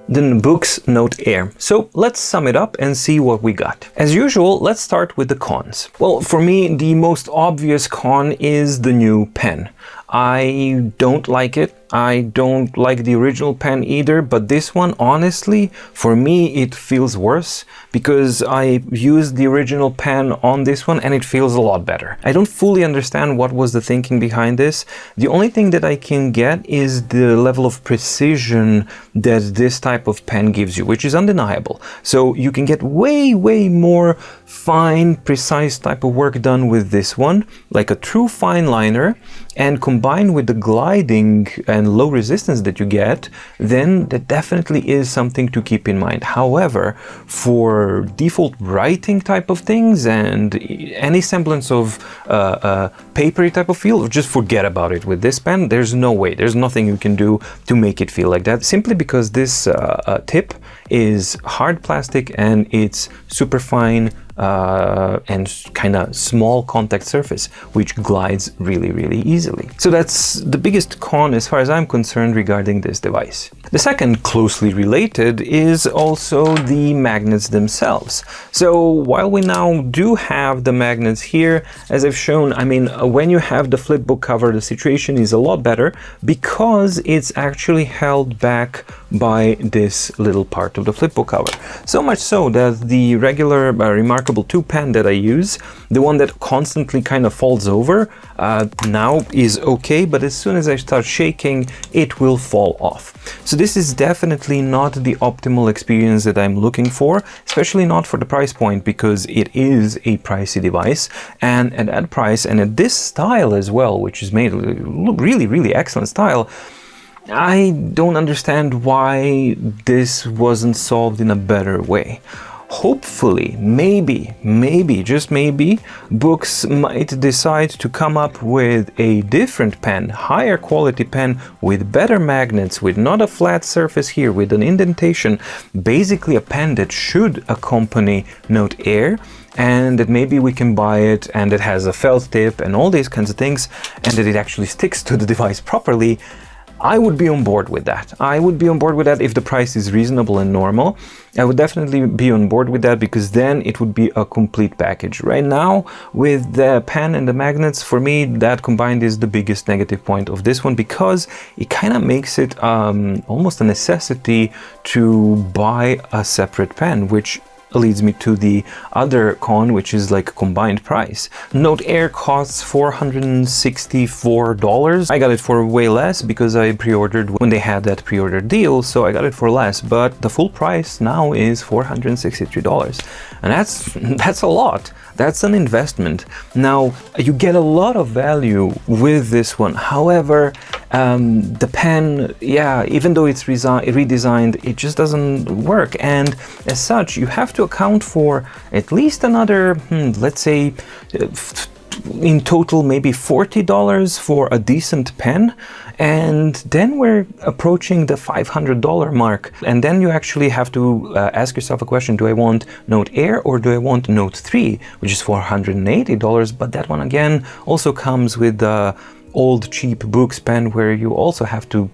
than Boox Note Air. So let's sum it up and see what we got. As usual, let's start with the cons. Well, for me, the most obvious con is the new pen. I don't like it. I don't like the original pen either, but this one, honestly, for me, it feels worse because I used the original pen on this one and it feels a lot better. I don't fully understand what was the thinking behind this. The only thing that I can get is the level of precision that this type of pen gives you, which is undeniable. So you can get way more fine, precise type of work done with this one, like a true fine liner, and combined with the gliding and low resistance that you get, then that definitely is something to keep in mind. However, for default writing type of things and any semblance of papery type of feel, just forget about it with this pen. There's no way, there's nothing you can do to make it feel like that, simply because this tip is hard plastic and it's super fine and kind of small contact surface, which glides really easily. So that's the biggest con as far as I'm concerned regarding this device. The second, closely related, is also the magnets themselves. So while we now do have the magnets here, as I've shown, I mean, when you have the flipbook cover, the situation is a lot better because it's actually held back by this little part of the flipbook cover. So much so that the regular Remarkable 2 pen that I use, the one that constantly kind of falls over, now is okay, but as soon as I start shaking, it will fall off. So this is definitely not the optimal experience that I'm looking for, especially not for the price point, because it is a pricey device, and at that price and at this style as well, which is made really excellent style, I don't understand why this wasn't solved in a better way. Hopefully, maybe, just maybe, Boox might decide to come up with a different pen, higher quality pen with better magnets, with not a flat surface here, with an indentation, basically a pen that should accompany Note Air, and that maybe we can buy it and it has a felt tip and all these kinds of things, and that it actually sticks to the device properly. I would be on board with that. I would be on board with that if the price is reasonable and normal. I would definitely be on board with that, because then it would be a complete package. Right now, with the pen and the magnets, for me, that combined is the biggest negative point of this one, because it kind of makes it almost a necessity to buy a separate pen, which leads me to the other con, which is like combined price. Note Air costs $464. I got it for way less because I pre-ordered when they had that pre-order deal, so I got it for less, but the full price now is $463. And that's a lot. That's an investment. Now, you get a lot of value with this one. However, the pen, yeah, even though it's redesigned, it just doesn't work. And as such, you have to account for at least another, let's say, in total, maybe $40 for a decent pen. And then we're approaching the $500 mark. And then you actually have to ask yourself a question: do I want Note Air or do I want Note 3, which is $480? But that one again also comes with the old cheap Boox pen, where you also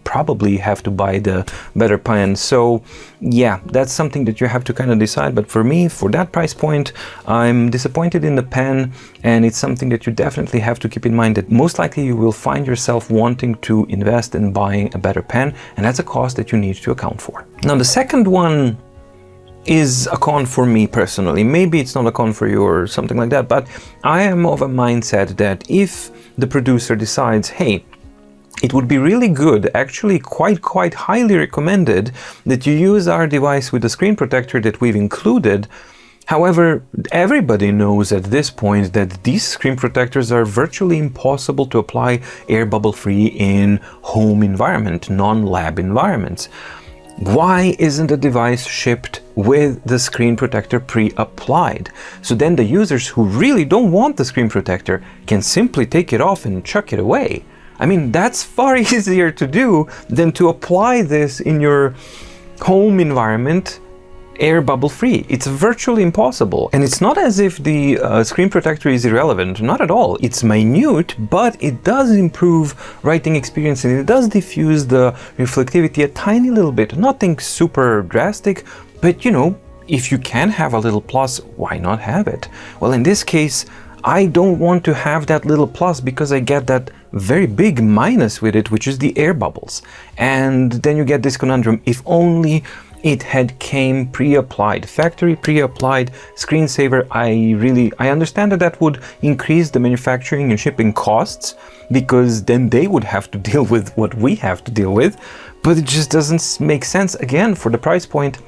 probably have to buy the better pen. So yeah, that's something that you have to kind of decide. But for me, for that price point, I'm disappointed in the pen, and it's something that you definitely have to keep in mind, that most likely you will find yourself wanting to invest in buying a better pen, and that's a cost that you need to account for. Now, the second one is a con for me personally. Maybe it's not a con for you or something like that, but I am of a mindset that if the producer decides, hey, it would be really good, actually quite highly recommended, that you use our device with the screen protector that we've included. However, everybody knows at this point that these screen protectors are virtually impossible to apply air bubble free in home environment, non-lab environments. Why isn't the device shipped with the screen protector pre-applied? So then the users who really don't want the screen protector can simply take it off and chuck it away. I mean, that's far easier to do than to apply this in your home environment air bubble free. It's virtually impossible. And it's not as if the screen protector is irrelevant, not at all. It's minute, but it does improve writing experience and it does diffuse the reflectivity a tiny little bit. Nothing super drastic, but you know, if you can have a little plus, why not have it? Well, in this case, I don't want to have that little plus because I get that very big minus with it, which is the air bubbles. And then you get this conundrum, if only it had came pre-applied, factory pre-applied screensaver. I understand that that would increase the manufacturing and shipping costs, because then they would have to deal with what we have to deal with, but it just doesn't make sense. Again, for the price point,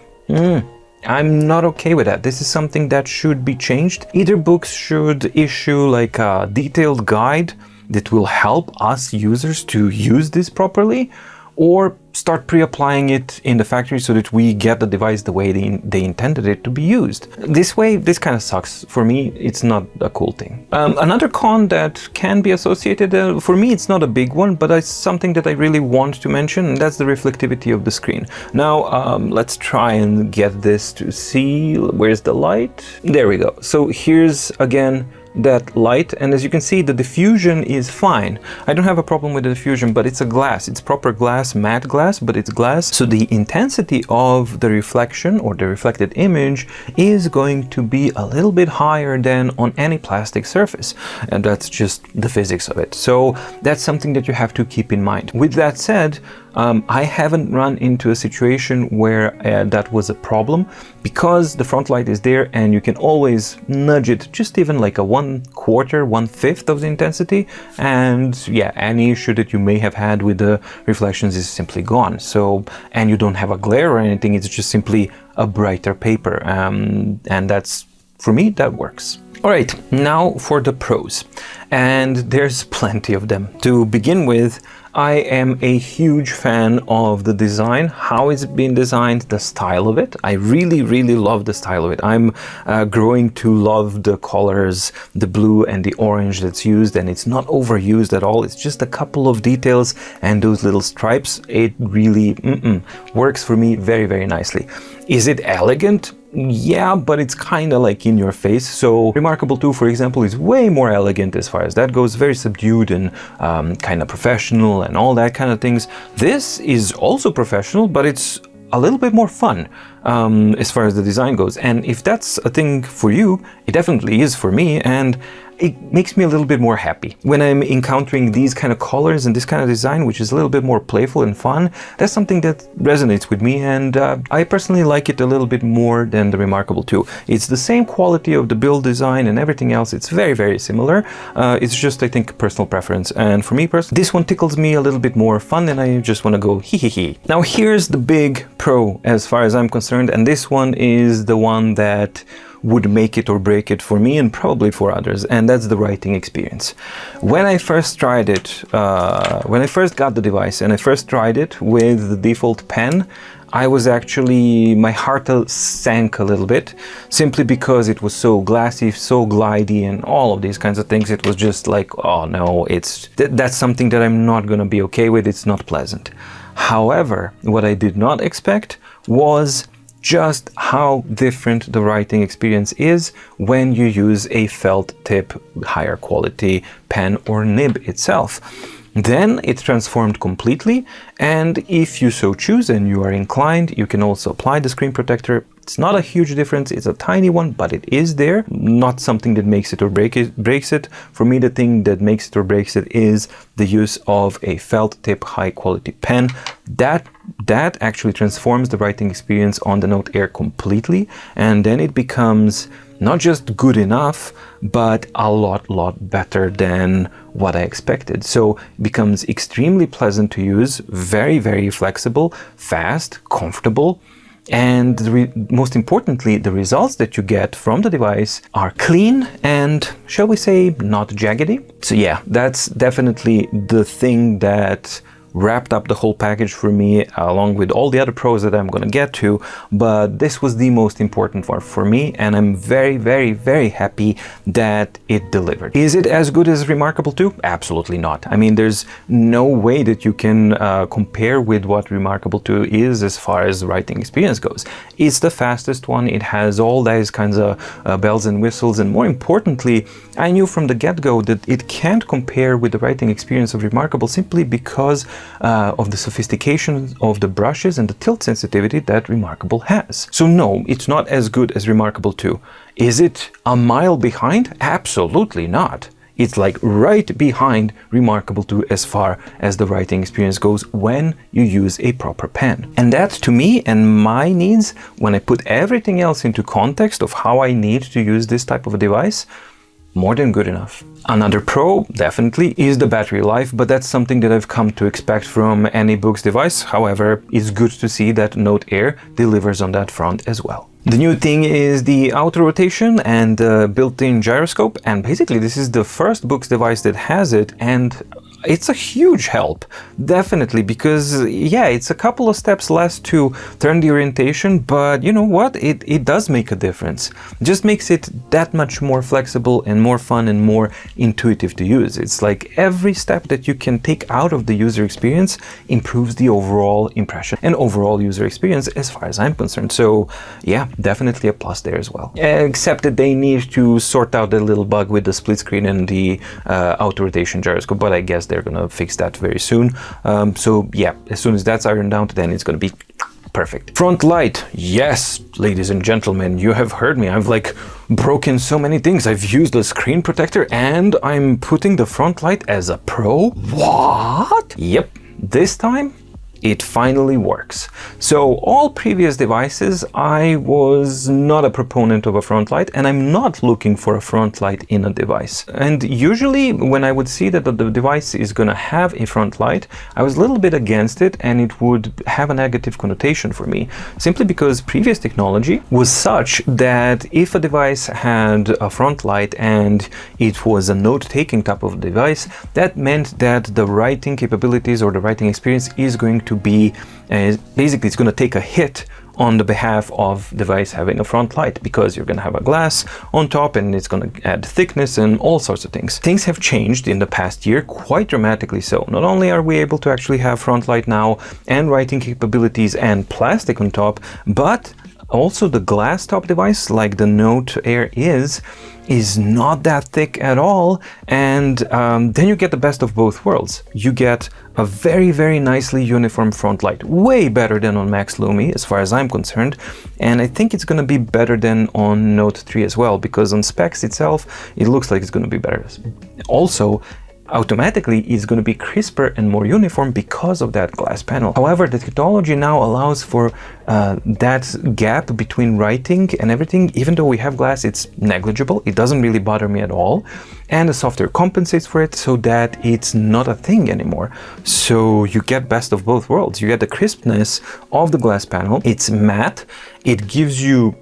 I'm not okay with that. This is something that should be changed. Either Boox should issue like a detailed guide that will help us users to use this properly, or start pre-applying it in the factory so that we get the device the way they intended it to be used. This way, this kind of sucks. For me, it's not a cool thing. Another con that can be associated, for me it's not a big one, but it's something that I really want to mention, and that's the reflectivity of the screen. Now, let's try and get this to see, where's the light? There we go. So here's again that light, and as you can see, the diffusion is fine. I don't have a problem with the diffusion, but it's a glass. It's proper glass, matte glass, but it's glass. So the intensity of the reflection or the reflected image is going to be a little bit higher than on any plastic surface. And that's just the physics of it. So that's something that you have to keep in mind. With that said, I haven't run into a situation where that was a problem, because the front light is there and you can always nudge it just even like a 1/4, 1/5 of the intensity, and yeah, any issue that you may have had with the reflections is simply gone. So, and you don't have a glare or anything, it's just simply a brighter paper, and that's, for me, that works. Alright, now for the pros, and there's plenty of them. To begin with, I am a huge fan of the design, how it's been designed, the style of it. I really, really love the style of it. I'm growing to love the colors, the blue and the orange that's used, and it's not overused at all. It's just a couple of details and those little stripes. It really works for me very, very nicely. Is it elegant? Yeah, but it's kind of like in your face. So Remarkable 2, for example, is way more elegant as far as that goes, very subdued and kind of professional and all that kind of things. This is also professional, but it's a little bit more fun as far as the design goes. And if that's a thing for you, it definitely is for me, and it makes me a little bit more happy. When I'm encountering these kind of colors and this kind of design, which is a little bit more playful and fun, that's something that resonates with me, and I personally like it a little bit more than the Remarkable 2. It's the same quality of the build design and everything else. It's very, very similar. It's just, I think, personal preference. And for me personally, this one tickles me a little bit more fun, and I just want to go hee hee hee. Now here's the big pro as far as I'm concerned, and this one is the one that would make it or break it for me and probably for others, and that's the writing experience. When I first tried it, when I first got the device and I first tried it with the default pen, I was actually, my heart sank a little bit, simply because it was so glassy, so glidey, and all of these kinds of things. It was just like, oh no, that's something that I'm not gonna be okay with. It's not pleasant. However, what I did not expect was just how different the writing experience is when you use a felt tip, higher quality pen or nib itself. Then it's transformed completely, and if you so choose and you are inclined, you can also apply the screen protector. It's not a huge difference, it's a tiny one, but it is there. Not something that makes it or breaks it. For me, the thing that makes it or breaks it is the use of a felt tip high quality pen. That actually transforms the writing experience on the Note Air completely, and then it becomes not just good enough, but a lot better than what I expected. So it becomes extremely pleasant to use, very, very flexible, fast, comfortable, and most importantly, the results that you get from the device are clean and, shall we say, not jaggedy. So yeah, that's definitely the thing that wrapped up the whole package for me, along with all the other pros that I'm going to get to, but this was the most important one for me, and I'm very, very, very happy that it delivered. Is it as good as Remarkable 2? Absolutely not. I mean, there's no way that you can compare with what Remarkable 2 is as far as writing experience goes. It's the fastest one, it has all those kinds of bells and whistles, and more importantly, I knew from the get-go that it can't compare with the writing experience of Remarkable simply because of the sophistication of the brushes and the tilt sensitivity that Remarkable has. So no, it's not as good as Remarkable 2. Is it a mile behind? Absolutely not. It's like right behind Remarkable 2 as far as the writing experience goes when you use a proper pen. And that, to me and my needs, when I put everything else into context of how I need to use this type of a device, more than good enough. Another pro, definitely, is the battery life, but that's something that I've come to expect from any Boox device. However, it's good to see that Note Air delivers on that front as well. The new thing is the auto rotation and built-in gyroscope, and basically this is the first Boox device that has it, and it's a huge help, definitely, because yeah, it's a couple of steps less to turn the orientation, but you know what, it does make a difference. It just makes it that much more flexible and more fun and more intuitive to use. It's like every step that you can take out of the user experience improves the overall impression and overall user experience as far as I'm concerned. So yeah, definitely a plus there as well. Except that they need to sort out the little bug with the split screen and the auto rotation gyroscope, but I guess they're gonna fix that very soon. So yeah, as soon as that's ironed out, then it's gonna be perfect. Front light. Yes, ladies and gentlemen, you have heard me. I've like broken so many things. I've used a screen protector and I'm putting the front light as a pro. What? Yep, this time it finally works. So all previous devices, I was not a proponent of a front light, and I'm not looking for a front light in a device. And usually when I would see that the device is gonna have a front light, I was a little bit against it, and it would have a negative connotation for me, simply because previous technology was such that if a device had a front light and it was a note-taking type of device, that meant that the writing capabilities or the writing experience is going to be basically it's going to take a hit on the behalf of device having a front light, because you're going to have a glass on top and it's going to add thickness and all sorts of things. Things have changed in the past year, quite dramatically so. Not only are we able to actually have front light now and writing capabilities and plastic on top, but also the glass top device like the Note Air is not that thick at all, and then you get the best of both worlds. You get a very, very nicely uniform front light, way better than on Max Lumi as far as I'm concerned, and I think it's going to be better than on Note 3 as well, because on specs itself it looks like it's going to be better. Also, automatically it's going to be crisper and more uniform because of that glass panel. However, the technology now allows for that gap between writing and everything. Even though we have glass, it's negligible. It doesn't really bother me at all. And the software compensates for it so that it's not a thing anymore. So you get best of both worlds. You get the crispness of the glass panel. It's matte. It gives you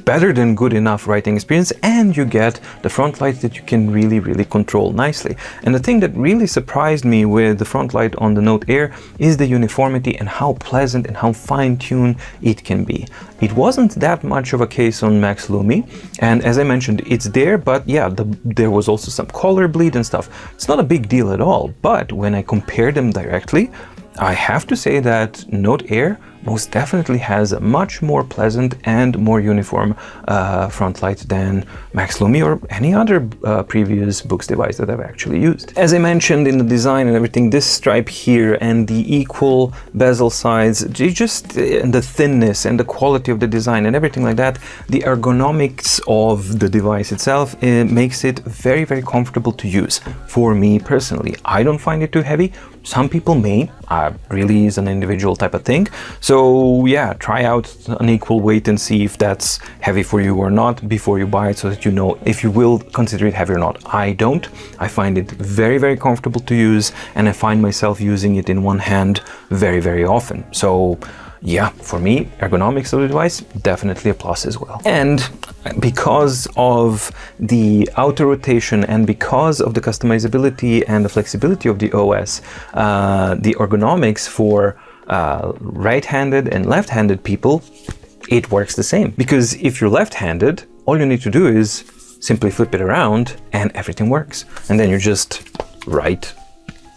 better than good enough writing experience, and you get the front light that you can really, really control nicely. And the thing that really surprised me with the front light on the Note Air is the uniformity and how pleasant and how fine-tuned it can be. It wasn't that much of a case on Max Lumi, and as I mentioned, it's there, but yeah, there was also some color bleed and stuff. It's not a big deal at all, but when I compare them directly, I have to say that Note Air most definitely has a much more pleasant and more uniform front light than Max Lumi or any other previous Boox device that I've actually used. As I mentioned in the design and everything, this stripe here and the equal bezel size, and the thinness and the quality of the design and everything like that, the ergonomics of the device itself, makes it very, very comfortable to use. For me personally, I don't find it too heavy. Some people may, really is an individual type of thing. So yeah, try out an equal weight and see if that's heavy for you or not before you buy it, so that you know if you will consider it heavy or not. I don't. I find it very, very comfortable to use, and I find myself using it in one hand very, very often. So yeah, for me, ergonomics of the device, definitely a plus as well. And because of the auto rotation and because of the customizability and the flexibility of the OS, the ergonomics for right-handed and left-handed people, it works the same. Because if you're left-handed, all you need to do is simply flip it around and everything works. And then you just write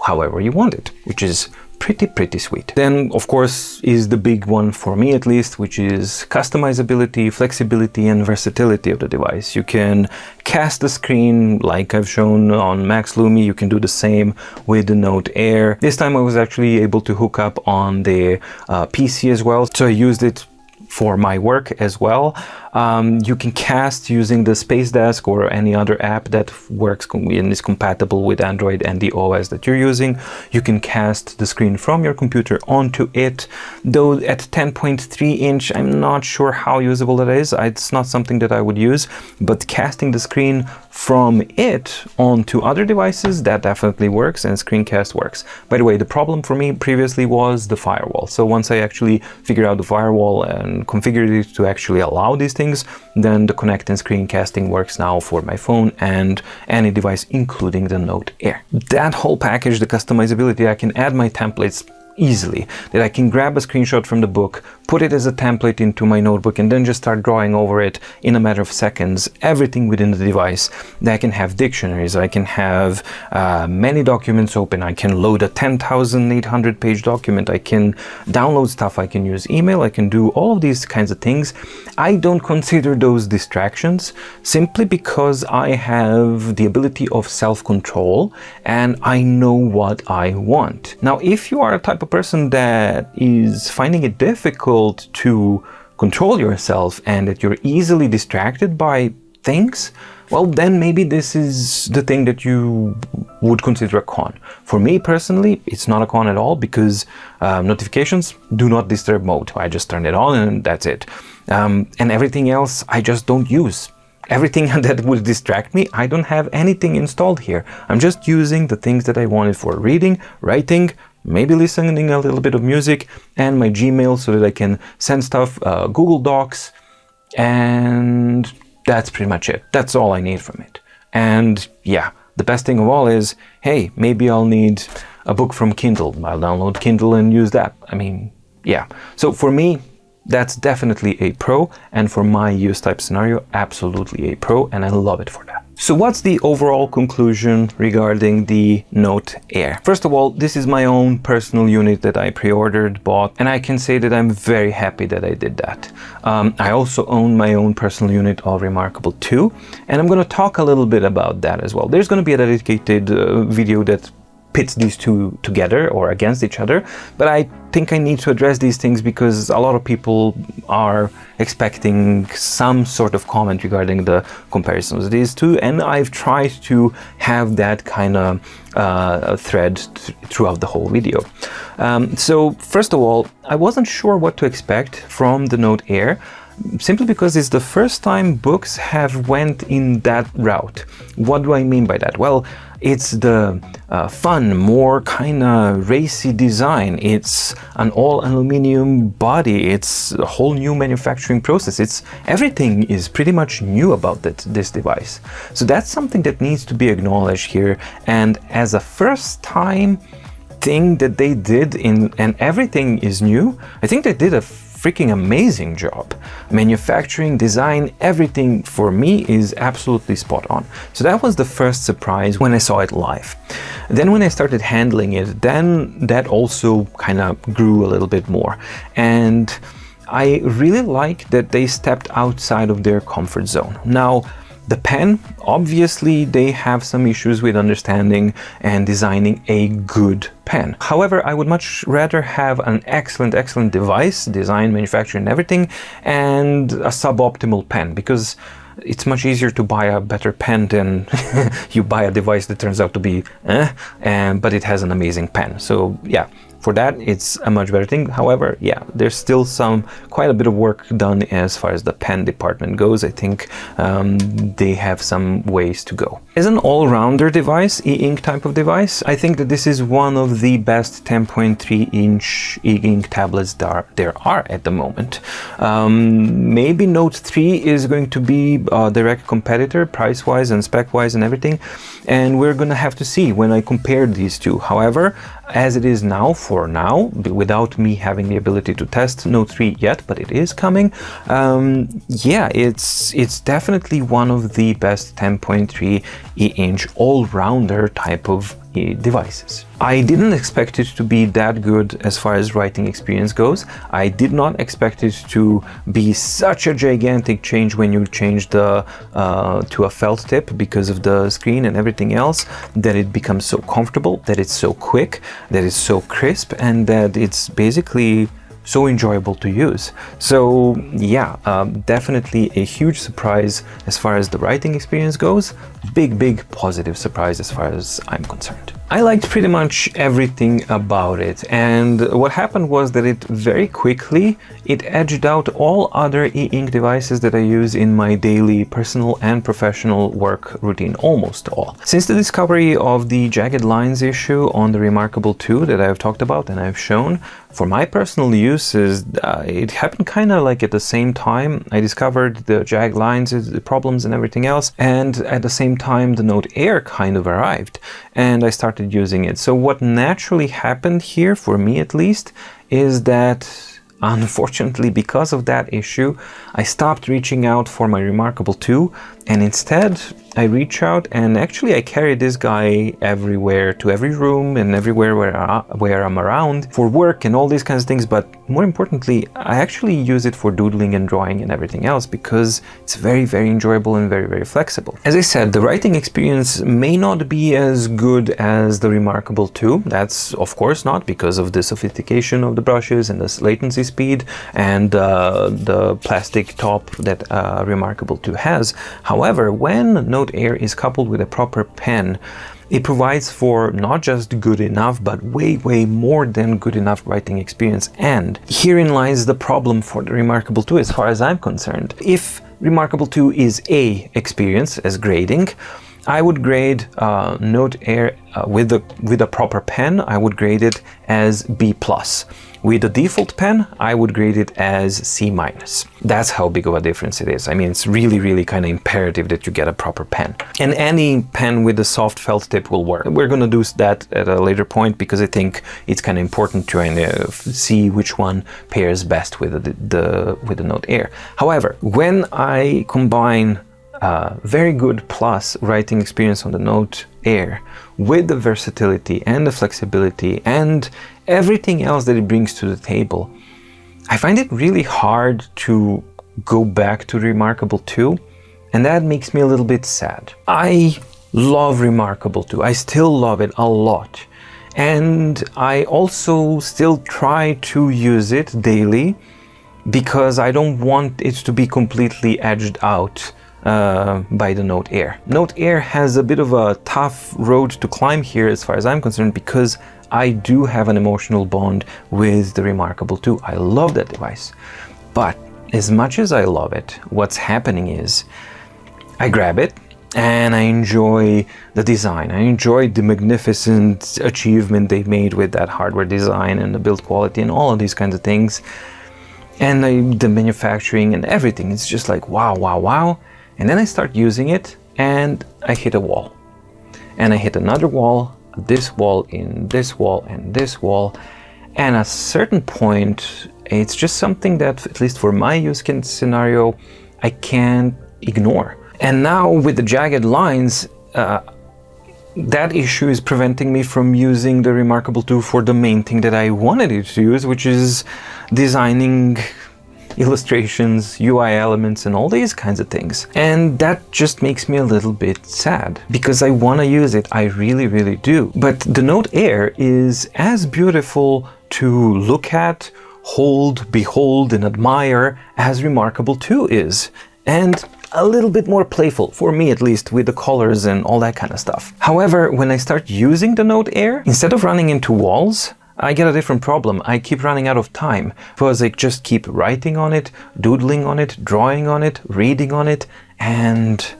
however you want it, which is pretty sweet. Then, of course, is the big one for me at least, which is customizability, flexibility, and versatility of the device. You can cast the screen like I've shown on Max Lumi. You can do the same with the Note Air. This time I was actually able to hook up on the PC as well, so I used it for my work as well. You can cast using the Space Desk or any other app that works and is compatible with Android and the OS that you're using. You can cast the screen from your computer onto it, though at 10.3 inch, I'm not sure how usable that is. It's not something that I would use, but casting the screen from it onto other devices, that definitely works, and screencast works. By the way, the problem for me previously was the firewall. So once I actually figured out the firewall and configured it to actually allow these things, then the Connect and screencasting works now for my phone and any device, including the Note Air. That whole package, the customizability, I can add my templates easily, that I can grab a screenshot from the book, put it as a template into my notebook, and then just start drawing over it in a matter of seconds, everything within the device. That I can have dictionaries, I can have many documents open, I can load a 10,800 page document, I can download stuff, I can use email, I can do all of these kinds of things. I don't consider those distractions simply because I have the ability of self-control and I know what I want. Now, if you are a type of person that is finding it difficult to control yourself and that you're easily distracted by things, well, then maybe this is the thing that you would consider a con. For me personally, it's not a con at all, because notifications do not disturb mode. I just turn it on and that's it. And everything else I just don't use. Everything that would distract me, I don't have anything installed here. I'm just using the things that I wanted for reading, writing, maybe listening a little bit of music, and my Gmail so that I can send stuff, Google Docs, and that's pretty much it. That's all I need from it. And yeah, the best thing of all is, hey, maybe I'll need a book from Kindle. I'll download Kindle and use that. I mean, yeah. So for me, that's definitely a pro, and for my use type scenario, absolutely a pro, and I love it for that. So what's the overall conclusion regarding the Note Air? First of all, this is my own personal unit that I pre-ordered, bought, and I can say that I'm very happy that I did that. I also own my own personal unit of Remarkable 2, and I'm going to talk a little bit about that as well. There's going to be a dedicated video that pits these two together or against each other, but I think I need to address these things because a lot of people are expecting some sort of comment regarding the comparisons of these two, and I've tried to have that kind of thread throughout the whole video. So first of all, I wasn't sure what to expect from the Note Air, simply because it's the first time Boox have went in that route. What do I mean by that? Well, it's the fun, more kind of racy design. It's an all aluminum body. It's a whole new manufacturing process. Everything is pretty much new about this device. So that's something that needs to be acknowledged here. And as a first time thing that they did and everything is new, I think they did a freaking amazing job. Manufacturing, design, everything for me is absolutely spot on. So that was the first surprise when I saw it live. Then when I started handling it, then that also kind of grew a little bit more. And I really like that they stepped outside of their comfort zone. Now, the pen, obviously they have some issues with understanding and designing a good pen. However, I would much rather have an excellent device, design, manufacturing, and everything, and a suboptimal pen, because it's much easier to buy a better pen than you buy a device that turns out to be but it has an amazing pen. So yeah, for that, it's a much better thing. However, yeah, there's still quite a bit of work done as far as the pen department goes. I think they have some ways to go. As an all-rounder device, e-ink type of device, I think that this is one of the best 10.3-inch e-ink tablets there are at the moment. Maybe Note 3 is going to be a direct competitor, price-wise and spec-wise and everything, and we're gonna have to see when I compare these two. However, as it is now, for now, without me having the ability to test Note 3 yet, but it is coming, yeah, it's definitely one of the best 10.3 e-inch all-rounder type of devices. I didn't expect it to be that good as far as writing experience goes. I did not expect it to be such a gigantic change when you change the to a felt tip because of the screen and everything else, that it becomes so comfortable, that it's so quick, that it's so crisp, and that it's basically so enjoyable to use. So yeah, definitely a huge surprise as far as the writing experience goes. Big positive surprise as far as I'm concerned. I liked pretty much everything about it, and what happened was that it very quickly edged out all other e-ink devices that I use in my daily personal and professional work routine, almost all. Since the discovery of the jagged lines issue on the Remarkable 2 that I've talked about and I've shown, for my personal uses, it happened kind of like at the same time. I discovered the jagged lines, the problems and everything else, and at the same time the Note Air kind of arrived and I started using it. So what naturally happened here, for me at least, is that unfortunately, because of that issue, I stopped reaching out for my Remarkable 2, and instead I reach out, and actually I carry this guy everywhere, to every room and everywhere where I'm around for work and all these kinds of things. But more importantly, I actually use it for doodling and drawing and everything else because it's very enjoyable and very flexible. As I said, the writing experience may not be as good as the Remarkable 2. That's of course not, because of the sophistication of the brushes and the latency speed and the plastic top that Remarkable 2 has. However, when Note Air is coupled with a proper pen, it provides for not just good enough, but way more than good enough writing experience. And herein lies the problem for the Remarkable 2 as far as I'm concerned. If Remarkable 2 is A experience as grading, I would grade Note Air with a proper pen, I would grade it as B+. With the default pen, I would grade it as C-. That's how big of a difference it is. I mean, it's really kind of imperative that you get a proper pen. And any pen with a soft felt tip will work. We're gonna do that at a later point because I think it's kind of important to see which one pairs best with the Note Air. However, when I combine very good plus writing experience on the Note Air with the versatility and the flexibility and everything else that it brings to the table, I find it really hard to go back to Remarkable 2, and that makes me a little bit sad. I love Remarkable 2, I still love it a lot, and I also still try to use it daily because I don't want it to be completely edged out by the Note Air. Note Air has a bit of a tough road to climb here as far as I'm concerned, because I do have an emotional bond with the Remarkable 2. I love that device. But as much as I love it, what's happening is I grab it and I enjoy the design. I enjoy the magnificent achievement they made with that hardware design and the build quality and all of these kinds of things. And the manufacturing and everything. It's just like wow. And then I start using it and I hit a wall. And I hit another wall, this wall, in this wall, and this wall. And at a certain point, it's just something that, at least for my use case scenario, I can't ignore. And now with the jagged lines, that issue is preventing me from using the Remarkable 2 for the main thing that I wanted it to use, which is designing illustrations, UI elements, and all these kinds of things. And that just makes me a little bit sad, because I want to use it, I really do. But the Note Air is as beautiful to look at, hold, behold, and admire as Remarkable 2 is. And a little bit more playful, for me at least, with the colors and all that kind of stuff. However, when I start using the Note Air, instead of running into walls, I get a different problem. I keep running out of time because I just keep writing on it, doodling on it, drawing on it, reading on it, and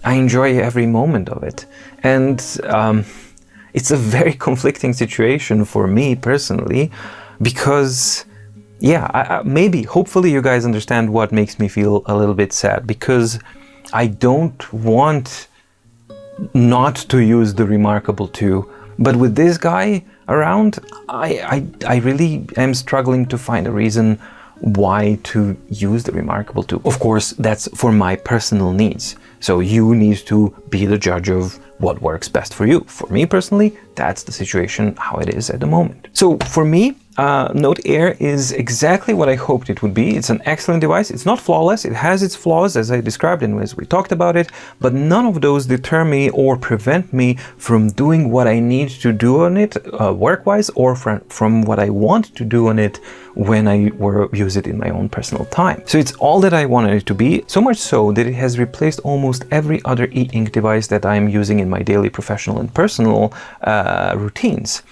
I enjoy every moment of it. And it's a very conflicting situation for me personally, because yeah, maybe, hopefully you guys understand what makes me feel a little bit sad, because I don't want not to use the Remarkable 2, but with this guy around, I really am struggling to find a reason why to use the Remarkable 2. Of course, that's for my personal needs, so you need to be the judge of what works best for you. For me personally, that's the situation how it is at the moment. So for me, Note Air is exactly what I hoped it would be. It's an excellent device. It's not flawless. It has its flaws, as I described and as we talked about it, but none of those deter me or prevent me from doing what I need to do on it work-wise, or from what I want to do on it when I use it in my own personal time. So it's all that I wanted it to be, so much so that it has replaced almost every other e-ink device that I'm using in my daily professional and personal routines.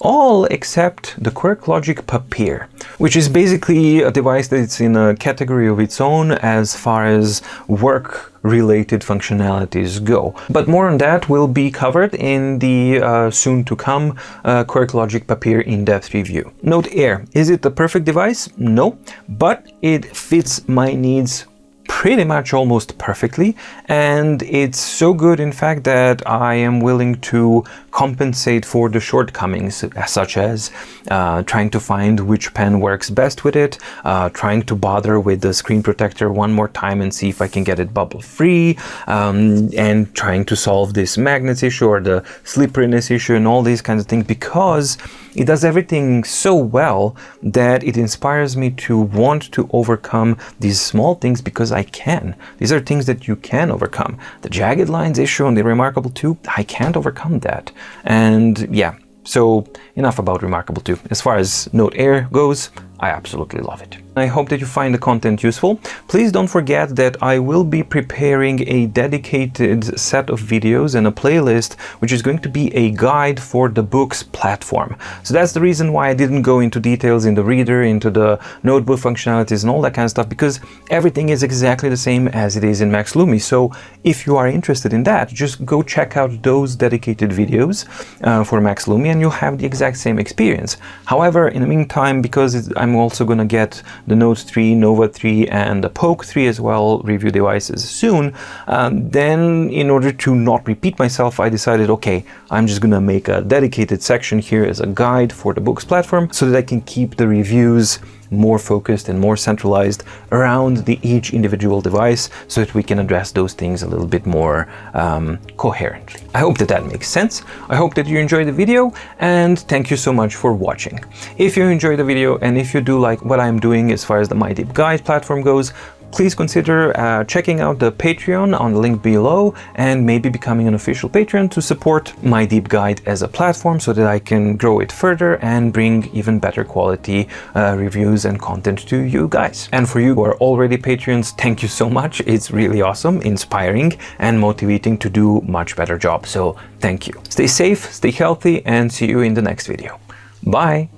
All except the QuirkLogic Papier, which is basically a device that's in a category of its own as far as work-related functionalities go. But more on that will be covered in the soon-to-come QuirkLogic Papier in-depth review. Note Air, is it the perfect device? No, but it fits my needs pretty much almost perfectly, and it's so good in fact that I am willing to compensate for the shortcomings, such as trying to find which pen works best with it, trying to bother with the screen protector one more time and see if I can get it bubble free, and trying to solve this magnets issue or the slipperiness issue and all these kinds of things, because it does everything so well that it inspires me to want to overcome these small things, because I can. These are things that you can overcome. The jagged lines issue on the Remarkable 2, I can't overcome that. And yeah, so enough about Remarkable 2. As far as Note Air goes, I absolutely love it. I hope that you find the content useful. Please don't forget that I will be preparing a dedicated set of videos and a playlist which is going to be a guide for the Boox platform. So that's the reason why I didn't go into details in the reader, into the notebook functionalities and all that kind of stuff, because everything is exactly the same as it is in MaxLumi. So if you are interested in that, just go check out those dedicated videos for MaxLumi and you'll have the exact same experience. However, in the meantime, because I'm also going to get the Note 3, Nova 3 and the Poke 3 as well review devices soon, then in order to not repeat myself, I decided, okay, I'm just going to make a dedicated section here as a guide for the Boox platform so that I can keep the reviews more focused and more centralized around each individual device, so that we can address those things a little bit more coherently. I hope that that makes sense. I hope that you enjoyed the video, and thank you so much for watching. If you enjoyed the video and if you do like what I'm doing as far as the mydeepguide platform goes, please consider checking out the Patreon on the link below and maybe becoming an official patron to support mydeepguide as a platform so that I can grow it further and bring even better quality reviews and content to you guys. And for you who are already patrons, thank you so much. It's really awesome, inspiring and motivating to do much better job. So thank you. Stay safe, stay healthy, and see you in the next video. Bye!